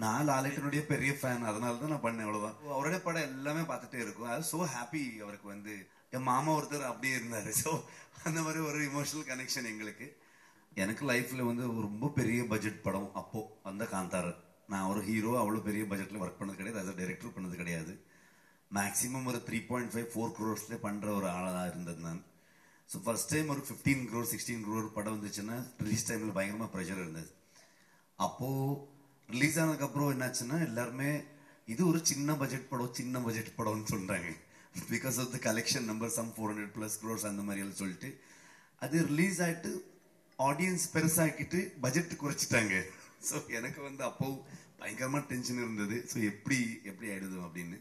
நான் லாலேட்டனுடைய பெரிய ஃபேன், அதனால தான் நான் பண்ணேன். அவ்வளவுதான். அவருடைய படம் எல்லாமே பார்த்துட்டே இருக்கும். அது சோ ஹாப்பி. அவருக்கு வந்து என் மாமா ஒருத்தர் அப்படியே இருந்தாரு. ஸோ அந்த மாதிரி ஒரு இமோஷனல் கனெக்ஷன் எங்களுக்கு. எனக்கு லைஃப்ல வந்து ரொம்ப பெரிய பட்ஜெட் படம் அப்போ அந்த காந்தாரன். நான் ஒரு ஹீரோ அவ்வளோ பெரிய பட்ஜெட்ல ஒர்க் பண்ணது கிடையாது, அஸ் அ டைரக்டர் பண்ணது கிடையாது. மேக்ஸிமம் ஒரு 3.5-4 crores பண்ற ஒரு ஆளாக இருந்தது நான். ஸோ ஃபர்ஸ்ட் டைம் ஒரு 15 crore 16 crore படம் வந்துச்சுன்னா ரிலீஸ் டைம்ல பயங்கரமா ப்ரெஷர் இருந்தது. அப்போ ரிலீஸ் ஆனதுக்கப்புறம் என்னாச்சுன்னா எல்லாருமே இது ஒரு சின்ன பட்ஜெட் படம்னு சொல்றாங்க. Because of the collection number some 400+ crores அந்த மாதிரி எல்லாம் சொல்லிட்டு அது ரிலீஸ் ஆயிட்டு ஆடியன்ஸ் பெருசாக்கிட்டு பட்ஜெட் குறைச்சிட்டாங்க. ஸோ எனக்கு வந்து அப்போ பயங்கரமா டென்ஷன் இருந்தது. ஸோ எப்படி ஆயிடுது அப்படின்னு.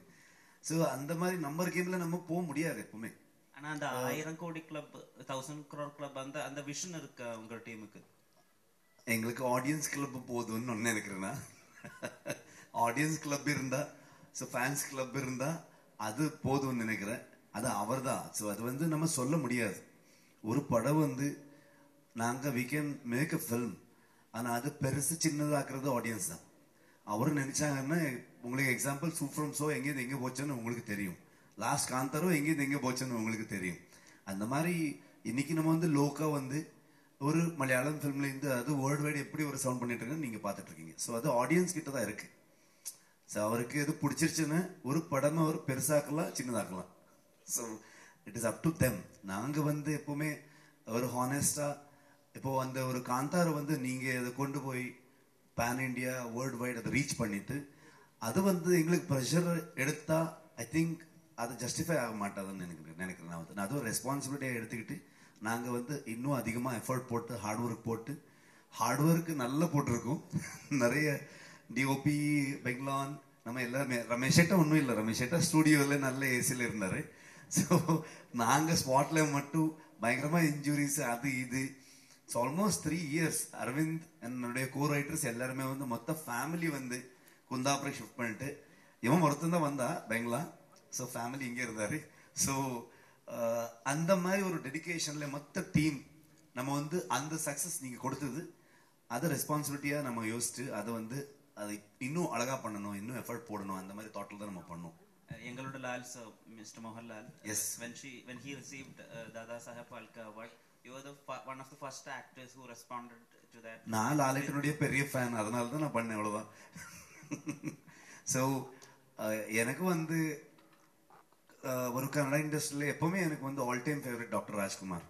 ஸோ அந்த மாதிரி நம்பர் கேம்ல நம்ம போக முடியாது எப்பவுமே. ஆனா அந்த 1000 கோடி கிளப் 1000 crore கிளப் அந்த விஷன் இருக்கு உங்க டீமுக்கு. எங்களுக்கு ஆடியன்ஸ் கிளப் போதும்னு ஒன்னு நினைக்கிறேன்னா, ஆடியன்ஸ் கிளப் இருந்தா, ஸோ ஃபேன்ஸ் கிளப் இருந்தா அது போதும்னு நினைக்கிறேன். அது அவர் தான். ஸோ அது வந்து நம்ம சொல்ல முடியாது. ஒரு படம் வந்து நாங்க we can make a film, ஆனா அது பெருசு சின்னதாக்குறது ஆடியன்ஸ் தான். அவர் நினைச்சாங்கன்னா, உங்களுக்கு எக்ஸாம்பிள் சூப்பரம் ஷோ எங்கேருந்து எங்கே போச்சுன்னு உங்களுக்கு தெரியும், லாஸ்ட் காந்தாரோ எங்கேருந்து எங்கே போச்சுன்னு உங்களுக்கு தெரியும். அந்த மாதிரி இன்னைக்கு நம்ம வந்து லோக்கா வந்து ஒரு மலையாளம் ஃபிலிம்ல இருந்து அது வேர்ல்டு வைடு எப்படி ஒரு சவுண்ட் பண்ணிட்டு இருக்குன்னு நீங்க பாத்துட்டு இருக்கீங்க. ஸோ அது ஆடியன்ஸ் கிட்ட தான் இருக்கு. ஸோ அவருக்கு எது பிடிச்சிருச்சுன்னு ஒரு படமை அவர் பெருசாக்கலாம் சின்னதாக்கலாம். So it is up to them. நாங்க வந்து எப்பவுமே ஒரு ஹானஸ்டா இப்போ அந்த ஒரு காந்தாரை வந்து நீங்க அதை கொண்டு போய் பேன் இண்டியா வேர்ல்டு வைடு அதை ரீச் பண்ணிட்டு அது வந்து எங்களுக்கு ப்ரெஷர் எடுத்தா ஐ திங்க் அது ஜஸ்டிஃபை ஆக மாட்டாதுன்னு நினைக்கிறேன். நான் வந்து அது ஒரு ரெஸ்பான்சிபிலிட்டியை எடுத்துக்கிட்டு நாங்கள் வந்து இன்னும் அதிகமாக எஃபர்ட் போட்டு ஹார்ட் ஒர்க்கு நல்லா போட்டிருக்கோம். நிறைய டிஓபி பெங்லான் நம்ம எல்லாருமே ரமேஷேட்டா ஒன்றும் இல்லை, ரமேஷேட்டா ஸ்டூடியோவில் நல்ல ஏசியில் இருந்தார். ஸோ நாங்கள் ஸ்பாட்ல மட்டும் பயங்கரமாக இன்ஜுரிஸ் அது இது. ஸோ ஆல்மோஸ்ட் 3 years அரவிந்த் என்னுடைய கோ ரைட்டர்ஸ் எல்லாருமே வந்து மொத்த ஃபேமிலி வந்து குந்தாபுரம் ஷிஃப்ட் பண்ணிட்டு இவன் ஒருத்தன் தான் வந்தா பெங்களா. ஸோ ஃபேமிலி இங்கே இருந்தாரு. ஸோ அந்த மாதிரி ஒரு டெடிகேஷன்ல மொத்த டீம் நம்ம வந்து அந்த சக்சஸ் நீங்க கொடுத்தது அதை ரெஸ்பான்சிபிலிட்டியா நம்ம யோசிச்சு அதை வந்து அதை இன்னும் அழகா பண்ணணும், இன்னும் எஃபர்ட் போடணும், அந்த மாதிரி தாட்ல தான் நம்ம பண்ணோம். எங்களோட Lal sir, mister Mohanlal, yes, when he received Dada Saheb Phalke award, you were one of the first actors who responded to that. நான் லாலேட்டனுடைய பெரிய ஃபேன், அதனால தான் நான் பண்ணேன். அவ்வளவுதான். ஸோ எனக்கு வந்து ஒரு கன்னடா இண்டஸ்ட்ரியில் எப்பவுமே எனக்கு வந்து all time favourite doctor Rajkumar.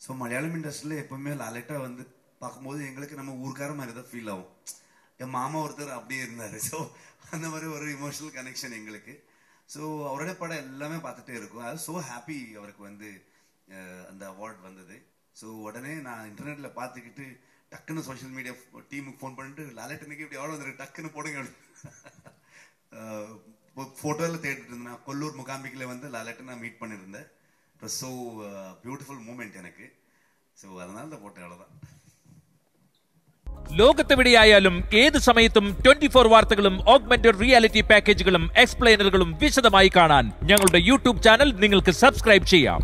So Malayalam இண்டஸ்ட்ரியில் எப்பவுமே லாலேட்டா வந்து பார்க்கும்போது எங்களுக்கு நம்ம ஊருக்கார மாதிரி தான் ஃபீல் ஆகும். என் மாமா ஒருத்தர் அப்படியே இருந்தார். ஸோ அந்த மாதிரி ஒரு இமோஷனல் கனெக்ஷன் எங்களுக்கு. ஸோ அவருடைய படம் எல்லாமே பார்த்துட்டே இருக்கும். அது ஸோ ஹாப்பி அவருக்கு வந்து அந்த அவார்ட் வந்தது. ஸோ உடனே நான் இன்டர்நெட்ல பார்த்துக்கிட்டு டக்குன்னு சோஷியல் மீடியா டீமுக்கு ஃபோன் பண்ணிட்டு லாலேட்டனுக்கு இப்படி அவார்டு வந்துருக்கு டக்குன்னு போடுங்க போட்டோவில் தேடிட்டு இருந்தேன். கொல்லூர் முகாம்பிக்கில் வந்து லாலேட்டை நான் மீட் பண்ணியிருந்தேன். It was so beautiful moment எனக்கு. ஸோ அதனால தான் போட்டேன். அவ்வளோதான். ലോകത്തെവിടെയായാലും ഏത് സമയത്തും 24 വാർത്തകളും ഓഗ്മെന്റഡ് റിയാലിറ്റി പാക്കേജുകളും എക്സ്പ്ലെയിനറുകളും വിശദമായി കാണാൻ ഞങ്ങളുടെ യൂട്യൂബ് ചാനൽ നിങ്ങൾക്ക് സബ്സ്ക്രൈബ് ചെയ്യാം.